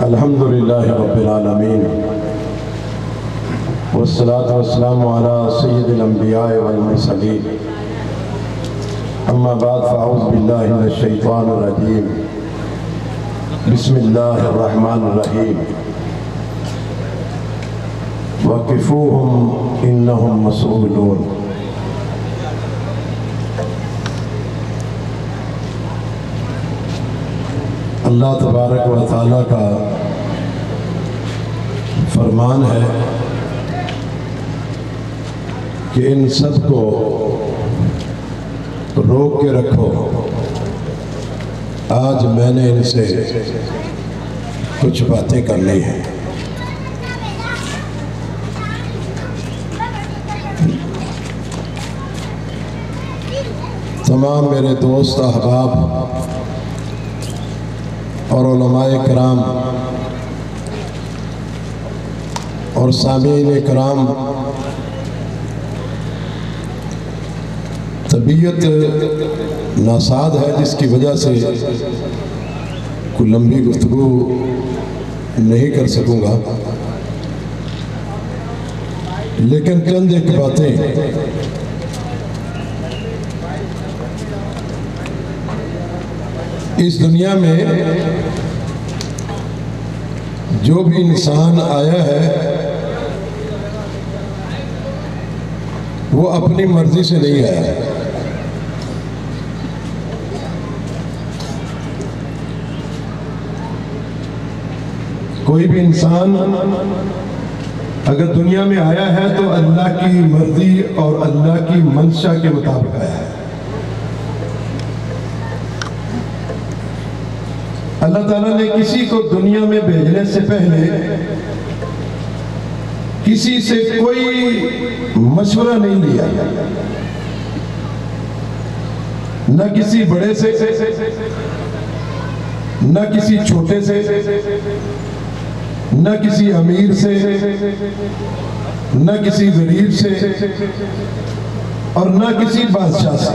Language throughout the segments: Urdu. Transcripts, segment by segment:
الحمدللہ رب العالمین والصلاة والسلام علی سید الانبیاء والمرسلین اما بعد فاعوذ باللہ من الشیطان الرجیم بسم اللہ الرحمن الرحیم وقفوہم انہم مسئولون۔ اللہ تبارک و تعالیٰ کا فرمان ہے کہ ان سب کو روک کے رکھو، آج میں نے ان سے کچھ باتیں کرنی ہیں۔ تمام میرے دوست احباب اور علماء کرام اور سامعین کرام، طبیعت ناساد ہے جس کی وجہ سے کوئی لمبی گفتگو نہیں کر سکوں گا، لیکن چند ایک باتیں اس دنیا میں جو بھی انسان آیا ہے وہ اپنی مرضی سے نہیں آیا ہے۔ کوئی بھی انسان اگر دنیا میں آیا ہے تو اللہ کی مرضی اور اللہ کی منشا کے مطابق آیا ہے۔ اللہ تعالیٰ نے کسی کو دنیا میں بھیجنے سے پہلے کسی سے کوئی مشورہ نہیں لیا، نہ کسی بڑے سے، نہ کسی چھوٹے سے، نہ کسی امیر سے، نہ کسی غریب سے، اور نہ کسی بادشاہ سے۔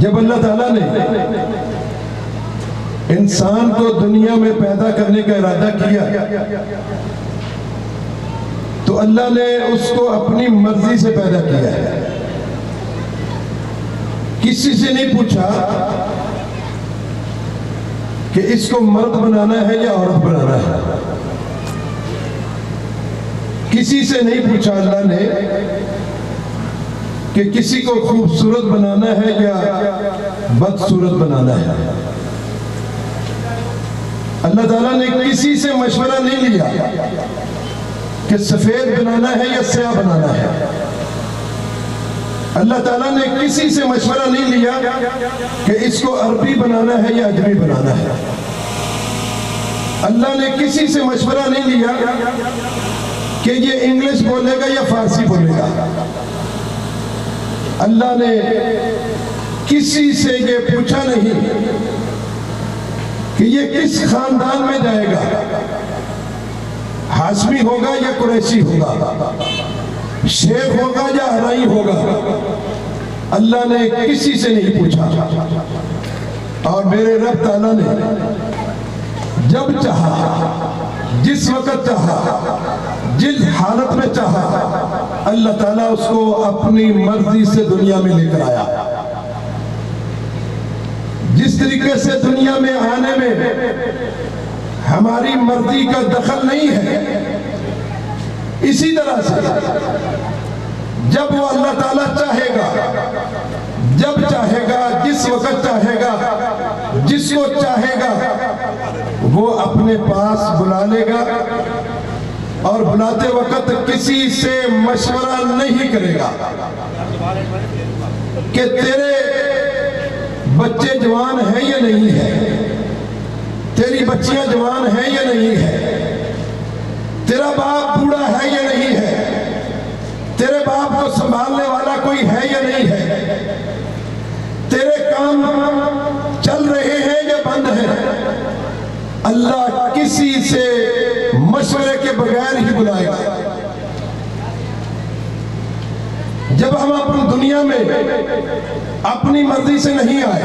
جب اللہ تعالیٰ نے انسان کو دنیا میں پیدا کرنے کا ارادہ کیا تو اللہ نے اس کو اپنی مرضی سے پیدا کیا ہے، کسی سے نہیں پوچھا کہ اس کو مرد بنانا ہے یا عورت بنانا ہے، کسی سے نہیں پوچھا اللہ نے کہ کسی کو خوبصورت بنانا ہے یا بدصورت بنانا ہے۔ اللہ تعالیٰ نے کسی سے مشورہ نہیں لیا کہ سفید بنانا ہے یا سیاہ بنانا ہے۔ اللہ تعالیٰ نے کسی سے مشورہ نہیں لیا کہ اس کو عربی بنانا ہے یا اجمی بنانا ہے۔ اللہ نے کسی سے مشورہ نہیں لیا کہ یہ انگلش بولے گا یا فارسی بولے گا۔ اللہ نے کسی سے یہ پوچھا نہیں کہ یہ کس خاندان میں جائے گا، ہاشمی ہوگا یا قریشی ہوگا، شیخ ہوگا یا ہرائی ہوگا۔ اللہ نے کسی سے نہیں پوچھا، اور میرے رب تعالیٰ نے جب چاہا، جس وقت چاہا، جس حالت میں چاہا، اللہ تعالیٰ اس کو اپنی مرضی سے دنیا میں لے کر آیا۔ جس طریقے سے دنیا میں آنے میں ہماری مرضی کا دخل نہیں ہے، اسی طرح سے جب وہ اللہ تعالیٰ چاہے گا، جب چاہے گا، جس وقت چاہے گا، جس کو چاہے گا، وہ اپنے پاس بلا لے گا، اور بلاتے وقت کسی سے مشورہ نہیں کرے گا کہ تیرے بچے جوان ہیں یا نہیں ہیں، تیری بچیاں جوان ہیں یا نہیں ہیں، تیرا باپ بوڑھا ہے یا نہیں ہے، تیرے باپ کو سنبھالنے والا کوئی ہے یا نہیں ہے، تیرے کام چل رہے ہیں یا بند ہیں۔ اللہ کسی سے مشورے کے بغیر ہی بلائے گا۔ جب ہم اپنی دنیا میں اپنی مرضی سے نہیں آئے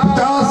50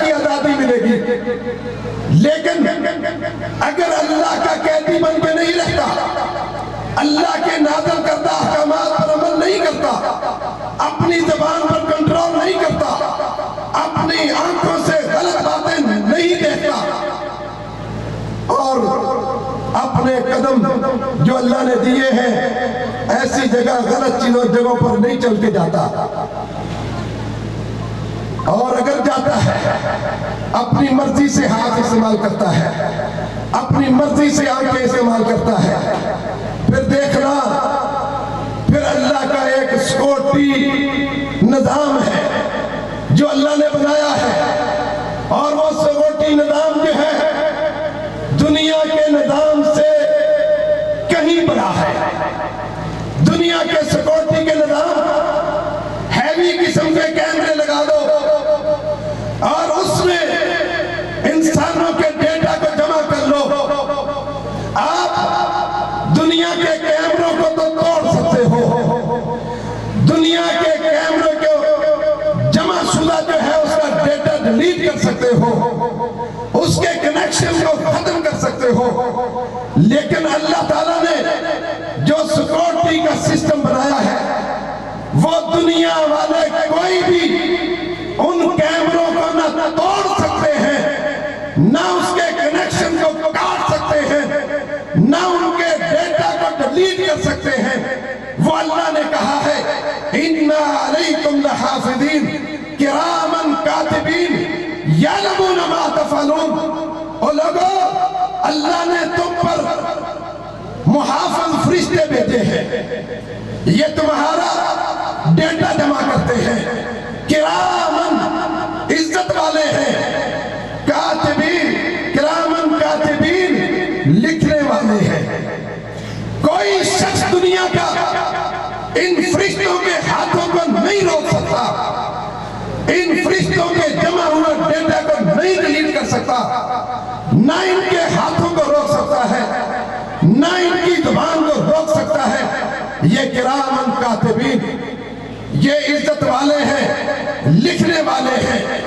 کی آزادی ملے گی، لیکن اگر اللہ کا قیدی بن کے نہیں رہتا، اللہ کے نازل کردہ احکامات پر عمل نہیں کرتا، اپنی زبان پر کنٹرول نہیں کرتا، اپنی آنکھوں سے غلط باتیں نہیں دیکھتا، اور اپنے قدم جو اللہ نے دیے ہیں ایسی جگہ غلط جگہوں پر نہیں چل کے جاتا، اور اگر جاتا ہے اپنی مرضی سے ہاتھ استعمال کرتا ہے، اپنی مرضی سے آنکھیں استعمال کرتا ہے، پھر دیکھنا پھر اللہ کا ایک سیکورٹی نظام ہے جو اللہ نے بنایا ہے، اور وہ سیکورٹی نظام جو ہے دنیا کے نظام سے کہیں بڑا ہے۔ دنیا کے سیکورٹی کے نظام ہیوی قسم کے کیمرے لگا دو اور اس میں انسانوں کے ڈیٹا کو جمع کر لو، آپ دنیا کے کیمروں کو تو توڑ سکتے ہو، دنیا کے کیمروں کو جمع شدہ جو ہے اس کا ڈیٹا ڈیلیٹ کر سکتے ہو، اس کے کنیکشن کو ختم کر سکتے ہو، لیکن اللہ تعالیٰ نے جو سیکورٹی کا سسٹم بنایا ہے وہ دنیا والے کوئی بھی ان کیمروں کو نہ توڑ سکتے ہیں، نہ اس کے کنیکشن کو کاٹ سکتے ہیں، نہ ان کے ڈیٹا کو ڈیلیٹ کر سکتے ہیں۔ وہ اللہ نے کہا ہے اِنَّا عَلَيْكُمْ لَحَافِظِينَ كِرَامًا كَاتِبِينَ يَعْلَمُونَ مَا تَفْعَلُونَ۔ او لوگو، اللہ نے تم پر محافظ فرشتے بھیجے ہیں، یہ تمہارا ڈیٹا جمع کرتے ہیں، کرامن عزت والے ہیں، کاتبین کرامن کاتبین لکھنے والے ہیں۔ کوئی شخص دنیا کا ان فرشتوں کے ہاتھوں کو نہیں روک سکتا، ان فرشتوں کے جمع ہوئے ڈیٹا کو نہیں ڈیلیٹ کر سکتا، نہ ان کے ہاتھوں کو روک سکتا ہے، نہ ان کی زبان کو روک سکتا ہے۔ یہ کرامن کاتبین، یہ عزت والے ہیں، لکھنے والے ہیں،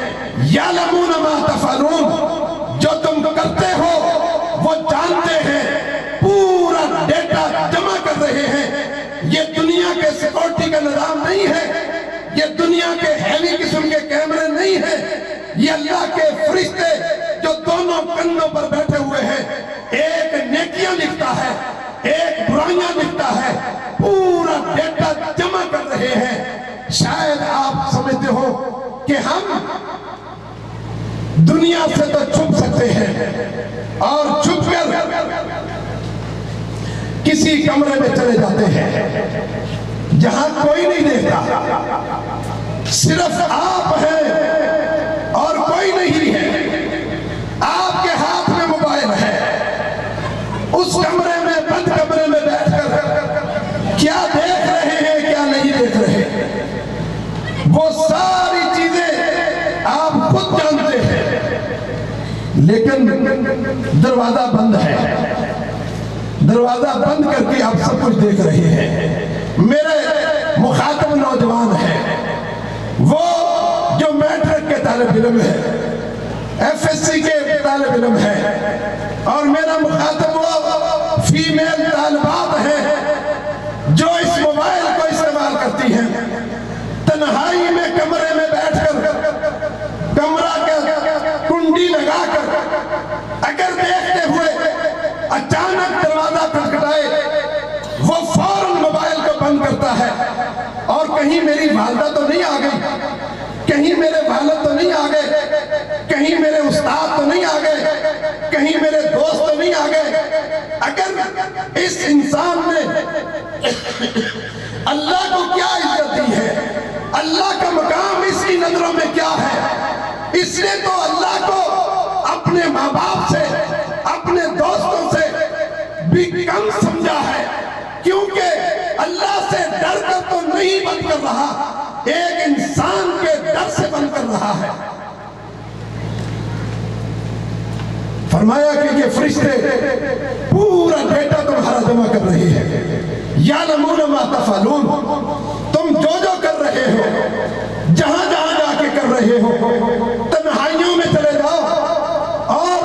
یعلمون ما تفعلون، جو تم کرتے ہو وہ جانتے ہیں، پورا ڈیٹا جمع کر رہے ہیں۔ یہ دنیا کے سیکورٹی کا نظام نہیں ہے، یہ دنیا کے ہیوی قسم کے کیمرے نہیں ہیں، یہ اللہ کے فرشتے جو دونوں کندھوں پر بیٹھے ہوئے ہیں، ایک نیکیاں لکھتا ہے، ایک برائیاں لکھتا ہے، پورا ڈیٹا جمع کر رہے ہیں۔ شاید آپ سمجھتے ہو کہ ہم دنیا سے تو چھپ سکتے ہیں اور چھپ کر کسی کمرے میں چلے جاتے ہیں جہاں کوئی نہیں دیکھتا، صرف آپ ہیں اور کوئی نہیں ہے، آپ کے ہاتھ میں موبائل ہے، اس کمرے میں بند کمرے میں بیٹھ کر کیا دیکھ رہے ہیں کیا نہیں دیکھ رہے، وہ ساری چیزیں آپ خود جانتے ہیں، لیکن دروازہ بند ہے، دروازہ بند کر کے آپ سب کچھ دیکھ رہے ہیں۔ میرے مخاطب نوجوان ہیں، وہ جو میٹرک کے طالب علم ہے، ایف ایس سی کے طالب علم ہے، اور میرا مخاطب وہ فیمیل طالبات ہیں جو اس موبائل کو استعمال کرتی ہیں، تنہائی میں کمرے میں بیٹھ کر کمرہ کا کنڈی لگا کر اگر دیکھتے ہوئے اچانک دروازہ کھٹکھٹائے وہ فوراً موبائل کو بند کرتا ہے، اور کہیں میری والدہ تو نہیں آ گئی، کہیں میرے والد تو نہیں آ گئے، کہیں میرے استاد تو نہیں آ گئے، کہیں میرے دوست تو نہیں آ گئے۔ اگر اس انسان نے اللہ کو کیا عزت دی ہے، اللہ کا مقام اس کی نظروں میں کیا ہے، اس نے تو اللہ کو اپنے ماں باپ سے، اپنے دوستوں سے بھی کم سمجھا ہے، کیونکہ اللہ سے ڈر کر تو نہیں بند کر رہا، ایک انسان کے ڈر سے بند کر رہا ہے۔ فرمایا کہ یہ فرشتے پورا ڈیٹا تمہارا جمع کر رہے ہیں، یعلمون ما تفعلون، تم جو جو کر رہے ہو، جہاں جہاں جا کے کر رہے ہو، تنہائی میں چلے جاؤ اور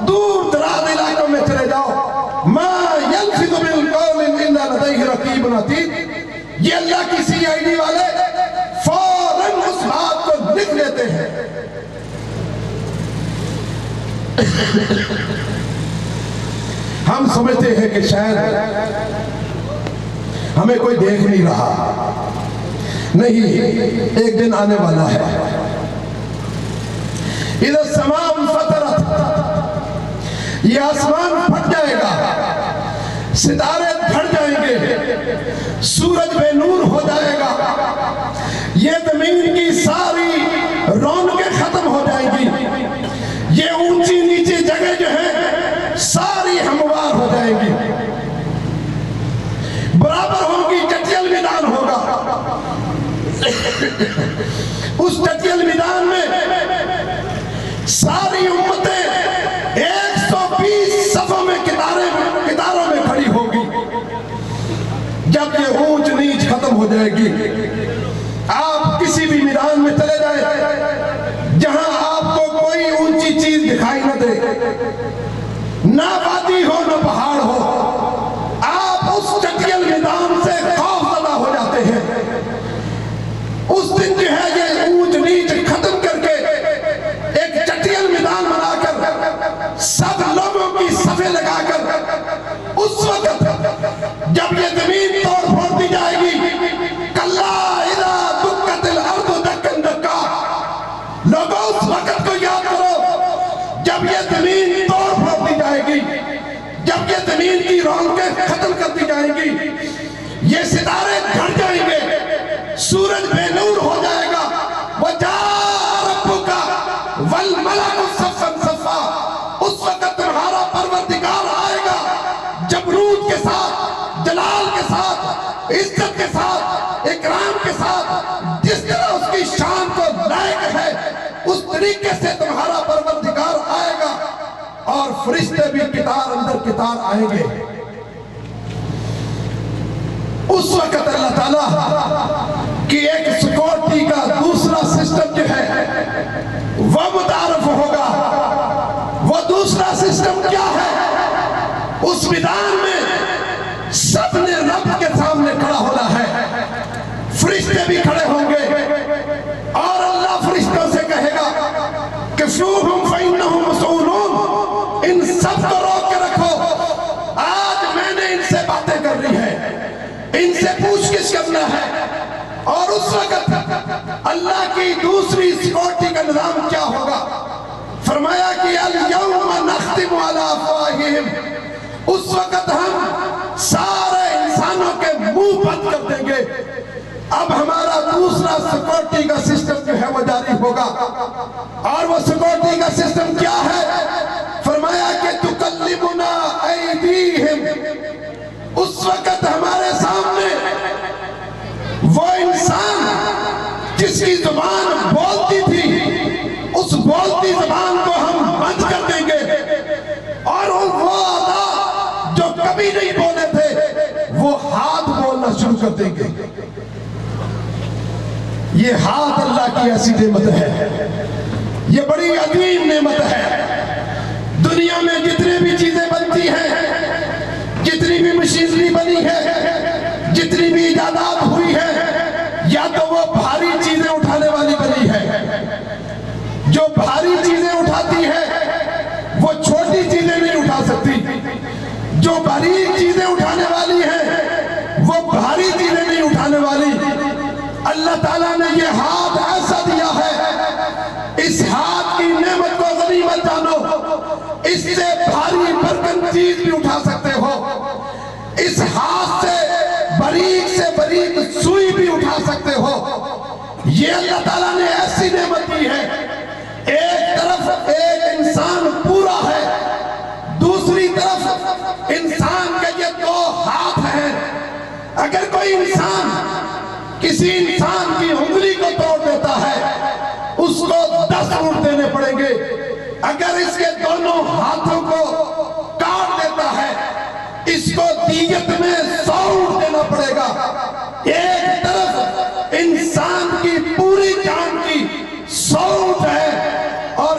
دور دراز علاقوں میں چلے جاؤ، ما یلفظ من قول الا لدیہ رقیب عتید، یہ اللہ کی سی آئی ڈی والے فوراً اس بات کو لکھ لیتے ہیں۔ ہم سمجھتے ہیں کہ شاید ہمیں کوئی دیکھ نہیں رہا، نہیں، ایک دن آنے والا ہے۔ اذا السماء انفطرت، یہ آسمان پھٹ جائے گا، ستارے پھٹ جائیں گے، سورج بے نور ہو جائے گا، یہ زمین کی ساری رونقیں ختم ہو جائیں گی، یہ اونچی نیچی جگہ جو ہے ساری ہموار ہو جائیں گی، برابر ہوگی، چٹیل میدان ہوگا۔ اس چٹیل میدان میں ساری امتیں 120 صفوں میں کتاروں میں کھڑی ہوگی۔ جب یہ اونچ نیچ ختم ہو جائے گی، آپ کسی بھی میدان میں چلے جائیں جہاں آپ کو کوئی اونچی چیز دکھائی نہ دے، نہ وادی ہو نہ پہاڑ ہو، آپ اس چٹیل میدان سے خوف زدہ ہو جاتے ہیں۔ اس دن جو ہے یہ اونچ نیچ ختم کر کے ایک چٹیل میدان بنا کر سب لوگوں کی صفیں لگا کر اس وقت جب یہ زمین توڑ پھوڑ دی جائے گی، کلا اذا دکت الارض دکن دکا، لوگوں اس وقت کو یاد کرو جب یہ زمین توڑ پھوڑ دی جائے گی، جب یہ زمین کی رونقیں ختم کر دی جائیں گی، یہ ستارے گھٹ جائیں گے، سورج بے نور ہو جائے گا، وَجَاءَ رَبُّكَ وَالْمَلَكُ صَفًّا صَفًّا، اس وقت تمہارا پروردگار آئے گا جبروت کے ساتھ، جلال کے ساتھ، عزت کے ساتھ، اکرام کے ساتھ، جس طرح اس کی شان کو لائق ہے اس طریقے سے تمہارا پروردگار آئے گا، اور فرشتے بھی قطار اندر قطار آئیں گے۔ اس وقت اللہ تعالیٰ کی ایک سیکورٹی کا دوسرا سسٹم جو ہے وہ متعارف ہوگا۔ وہ دوسرا سسٹم کیا ہے؟ اس میدان میں سب نے رب کے سامنے کھڑا ہونا ہے، فرشتے بھی کھڑے ہوں گے، اور اللہ فرشتوں سے کہے گا کہ فِوهُمْ فَإِنَّهُمْ مَسْئُولُونَ، ان سب کو روک کے رکھو، آج میں نے ان سے باتیں کرنی ہے، ان سے پوچھ گچھ کرنا ہے۔ اور اس وقت اللہ کی دوسری سیکورٹی کا نظام کیا ہوگا؟ فرمایا کہ الْيَوْمَ نَخْتِمُ عَلَىٰ أَفْوَاهِهِمْ، اس وقت ہم سارے انسانوں کے منہ بند کر دیں گے۔ اب ہمارا دوسرا سیکورٹی کا سسٹم جو ہے وہ جاری ہوگا، اور وہ سیکورٹی کا سسٹم کیا ہے؟ فرمایا کہ تُكَلِّمُنَا أَيْدِيهِمْ، اس وقت ہمارے سامنے وہ انسان جس کی زبان بولتی تھی، اس بولتی زبان کو ہم بند کر دیں گے، اور وہ اعضاء جو کبھی نہیں بولے تھے وہ ہاتھ بولنا شروع کر دیں گے۔ یہ ہاتھ اللہ کی ایسی نعمت ہے، یہ بڑی عظیم نعمت ہے۔ دنیا میں جتنی بھی چیزیں بنتی ہیں، جتنی بھی مشینری بنی ہے، جتنی بھی ایجادات ہوئی ہے، یا تو وہ بھاری چیزیں اٹھانے والی بنی ہے، جو بھاری چیزیں اٹھاتی ہے وہ چھوٹی چیزیں نہیں اٹھا سکتی، جو باریک چیزیں اٹھانے والی ہیں وہ بھاری چیزیں نہیں اٹھانے والی۔ اللہ تعالیٰ نے یہ ہاتھ ایسا دیا ہے، اس ہاتھ کی نعمت کو غنیمت جانو، اس سے بھاری برکن چیز بھی اٹھا سکتے ہو، اس ہاتھ سے باریک سوئی بھی اٹھا سکتے ہو۔ یہ اللہ تعالیٰ نے ایسی نعمت دی ہے۔ ایک طرف ایک انسان پورا ہے، دوسری طرف انسان کے یہ دو ہاتھ ہیں۔ اگر کوئی انسان کسی انسان کی انگلی کو توڑ دیتا ہے، اس کو 10 اونٹ دینے پڑیں گے۔ اگر اس کے دونوں ہاتھوں کو کاٹ دیتا ہے، اس کو دیت میں 100 اونٹ دینا پڑے گا۔ ایک طرف انسان کی پوری جان کی 100 اونٹ ہے، اور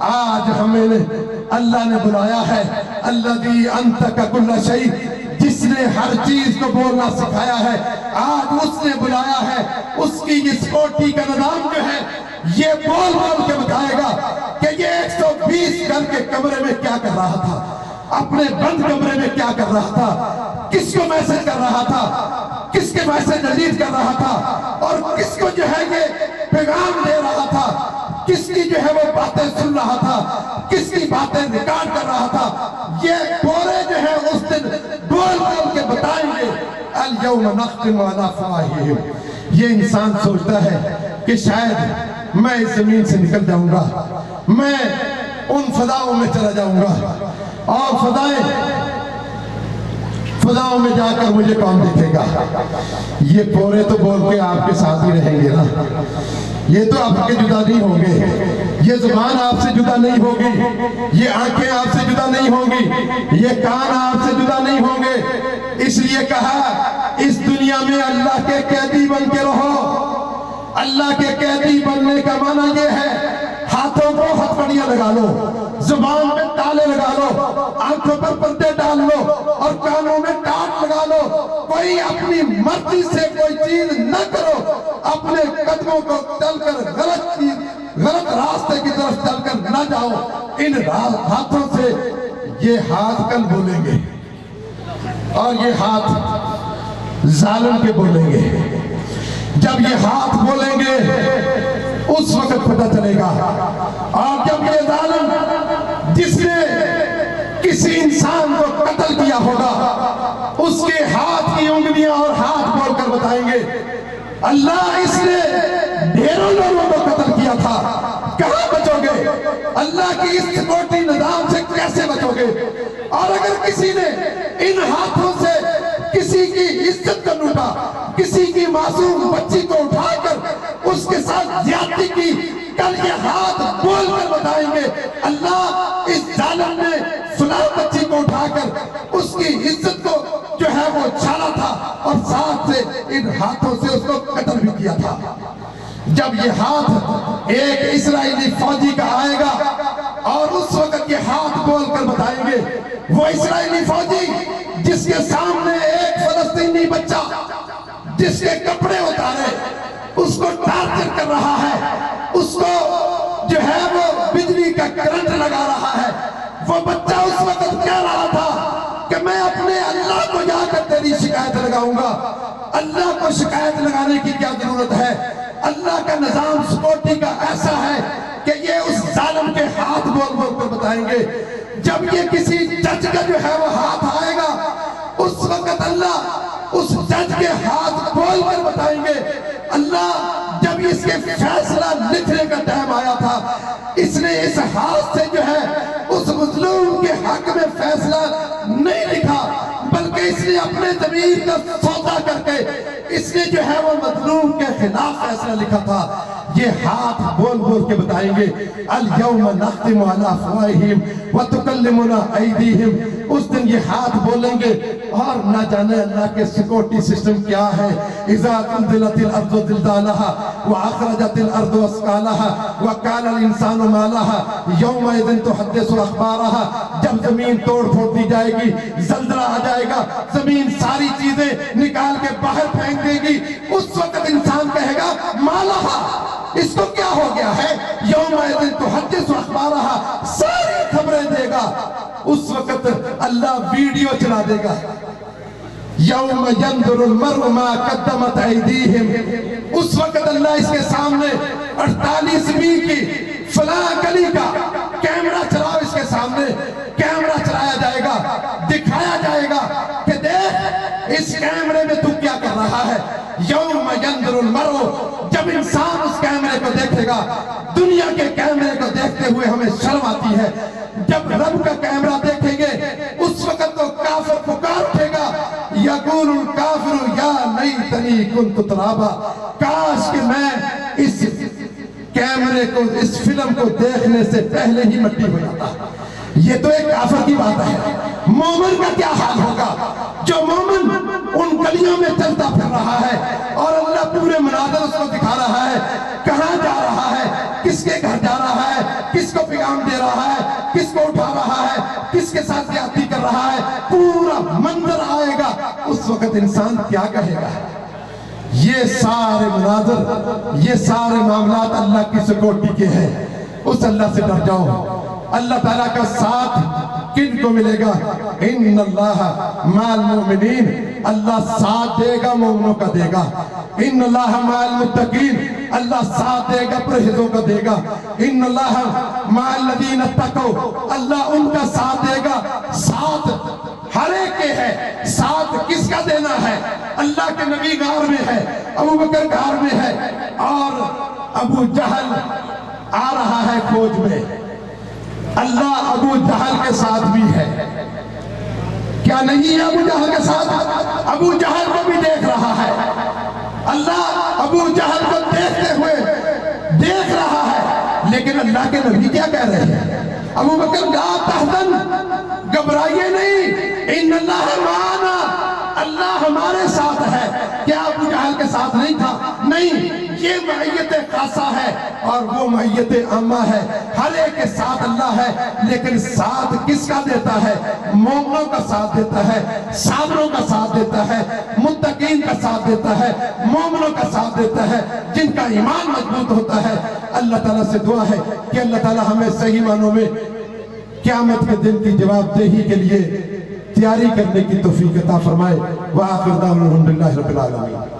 آج ہمیں اللہ نے بلایا ہے، الذی انطق کل شیء، جس نے ہر چیز کو بولنا سکھایا ہے، آج اس نے بلایا ہے۔ اس کی یہ سیکورٹی کا نظام جو ہے یہ بول بول کے بتائے گا کہ یہ 120 گز کے کمرے میں کیا کر رہا تھا، اپنے بند کمرے میں کیا کر رہا تھا، کس کو میسج کر رہا تھا، کس کے میسج ڈیلیٹ کر رہا تھا، اور کس کو جو ہے یہ پیغام دے رہا تھا، کس کی جو ہے وہ باتیں سن رہا تھا، کس کی باتیں ریکارڈ کر رہا تھا، یہ پورے جو ہے اس دن بول بول کے بتائیں گے۔ اليوم نختم على افواہہم۔ یہ انسان سوچتا ہے کہ شاید میں اس زمین سے نکل جاؤں گا، میں ان فضاؤں میں چلا جاؤں گا، اور فضاؤں میں جا کر مجھے کون دیکھے گا۔ یہ پورے تو بول کے آپ کے ساتھ ہی رہیں گے نا، یہ تو آپ کے جدا نہیں ہوں گے، یہ زبان آپ سے جدا نہیں ہوگی، یہ آنکھیں آپ سے جدا نہیں ہوں گی، یہ کان آپ سے جدا نہیں ہوں گے۔ اس لیے کہا اس دنیا میں اللہ کے قیدی بن کے رہو۔ اللہ کے قیدی بننے کا معنی یہ ہے ہاتھوں کو ہتھکڑیاں لگا لو، زبان میں تالے لگا لو، آنکھوں پر پردے ڈال لو، اور کانوں میں ٹاٹ لگا لو، کوئی اپنی مرضی سے کوئی چیز نہ کرو، اپنے قدموں کو چل کر غلط راستے کی طرف چل کر نہ جاؤ۔ ان ہاتھوں سے یہ ہاتھ کل بولیں گے، اور یہ ہاتھ ظالم کے بولیں گے۔ جب یہ ہاتھ بولیں گے اس وقت پتہ چلے گا، اور جب یہ ظالم جس نے کسی انسان کو قتل کیا ہوگا اس کے ہاتھ کی انگلیاں اور ہاتھ بول کر بتائیں گے اللہ اس نے ڈھیروں لوگوں کو قتل کیا تھا، کہاں بچو گے؟ اللہ کی اس سیکورٹی نظام سے کیسے بچو گے؟ اور اگر کسی نے ان ہاتھوں سے کسی کی عزت کو لوٹا، کسی کی معصوم بچی کو اٹھا کر اس کے ساتھ زیادتی کی، کل یہ ہاتھ بول کر بتائیں گے اللہ اس ظالم نے فلاں بچی کو اٹھا کر اس کی عزت کو جو ہے وہ چھالا تھا، اور ساتھ سے ان ہاتھوں سے اس کو قتل بھی کیا تھا۔ جب یہ ہاتھ ایک اسرائیلی فوجی کا آئے گا اور اس وقت یہ ہاتھ بول کر بتائیں گے، وہ اسرائیلی فوجی جس کے سامنے ایک فلسطینی بچہ جس کے کپڑے اتارے اس کو ٹارچر کر رہا ہے، اس کو جو ہے وہ بجلی کا کرنٹ لگا رہا ہے، وہ بچہ اس وقت کہہ رہا تھا کہ میں اپنے اللہ کو جا کر تیری شکایت لگاؤں گا۔ اللہ کو شکایت لگانے کی کیا ضرورت ہے؟ اللہ کا نظام سیکورٹی کا ایسا ہے کہ یہ اس ظالم کے ہاتھ بول بول کر بتائیں گے۔ جب یہ کسی جج کا جو ہے وہ ہاتھ آئے گا اس وقت اللہ اس جج کے ہاتھ بول کر بتائیں گے اللہ جب اس کے فیصلہ لکھنے کا ٹائم آیا تھا اس نے اس ہاتھ سے جو ہے اس مظلوم کے حق میں فیصلہ نہیں لکھا، بلکہ اس نے اپنے ضمیر کا سودا کر کے اس نے جو ہے وہ مظلوم کے خلاف فیصلہ لکھا تھا۔ یہ ہاتھ بول بول کے بتائیں گے اليوم نختم على افواہہم وتکلمنا ایدیہم۔ اس دن یہ ہاتھ بولیں گے، اور نہ جانے اللہ کے سیکورٹی سسٹم کیا ہے۔ اذا زلزلت الارض زلزالها واخرجت الارض اثقالها وقال الانسان ما لها یومئذ تحدث اخبارها۔ جب زمین توڑ پھوڑ دی جائے گی، زلزلہ آ جائے گا، زمین ساری چیزیں نکال کے باہر پھینک دے گی، اس وقت انسان کہے گا ما لها، اس کو کیا ہو گیا ہے؟ یومئذ تحدث اخبارها، ساری خبریں دے گا۔ اس وقت اللہ ویڈیو چلا دے گا یوم ینظر المرء ما قدمت ایدیہم۔ اس وقت اللہ اس کے سامنے 48ویں کی فلاں گلی کا کیمرہ چلاؤ، اس کے سامنے کیمرہ چلایا جائے گا، دکھایا جائے گا کہ دیکھ اس کیمرے میں تو کیا کر رہا ہے۔ یوم ینظر المرء، جب انسان اس کیمرے کو دیکھے گا، دنیا کے کیمرے کو دیکھتے ہوئے ہمیں شرم آتی ہے، جب رب کا کیمرہ دیکھیں گے اس وقت تو کافر پکار اٹھے گا یقول الکافر یا لیتنی کنت ترابا، کاش کہ میں اس کیمرے کو، اس فلم کو دیکھنے سے پہلے ہی مٹی ہو جاتا۔ یہ تو ایک کافر کی بات ہے۔ مومن کا کیا حال ہوگا؟ جو مومن ان گلیوں میں چلتا پھر رہا ہے اور اللہ پورے مناظر اس کو دکھا رہا ہے، کہاں جا رہا ہے، کس کے گھر جا رہا ہے، کس کو پیغام دے رہا ہے, کس کے ساتھ زیادتی کر رہا ہے, پورا منظر آئے گا. اس وقت انسان کیا کہے گا؟ یہ سارے مناظر, یہ سارے معاملات اللہ کی سکوٹی کے ہیں. اس اللہ سے ڈر جاؤ. اللہ تعالیٰ کا ساتھ کن کو ملے گا؟ ان اللہ مع المؤمنین, اللہ ساتھ دے گا مومنوں کا دے گا. ان اللہ مع المتقین, اللہ ساتھ دے گا پرہیزوں کا دے گا. ان اللہ مع الذین اتقوا, اللہ ان کا ساتھ دے گا. ساتھ ہر ایک کے ہے. ساتھ کس کا دینا ہے؟ اللہ کے نبی غار میں ہے, ابو بکر غار میں ہے, اور ابو جہل آ رہا ہے کھوج میں. اللہ ابو جہل کے ساتھ بھی ہے. کیا نہیں ہے ابو جہل کے ساتھ؟ ابو جہل کو بھی دیکھ رہا ہے. اللہ ابو جہل کو دیکھتے ہوئے دیکھ رہا ہے. لیکن اللہ کے نبی کیا کہہ رہے ہیں؟ ابو بکر لا تحزن, گھبرائیے نہیں, ان اللہ معنا, اللہ ہمارے ساتھ ہے. کیا ابو جہل کے ساتھ نہیں تھا؟ نہیں, یہ معیت خاصہ ہے اور وہ معیت عامہ ہے. ہر ایک کے ساتھ اللہ ہے, لیکن ساتھ کس کا دیتا ہے؟ مومنوں کا ساتھ دیتا ہے, صابروں کا ساتھ دیتا ہے, متقین کا ساتھ دیتا ہے, مومنوں کا ساتھ دیتا ہے, جن کا ایمان مضبوط ہوتا ہے. اللہ تعالیٰ سے دعا ہے کہ اللہ تعالیٰ ہمیں صحیح معنوں میں قیامت کے دن کی جواب دہی کے لیے تیاری کرنے کی توفیق عطا فرمائے. وآخر دعوانا الحمدللہ رب العالمین.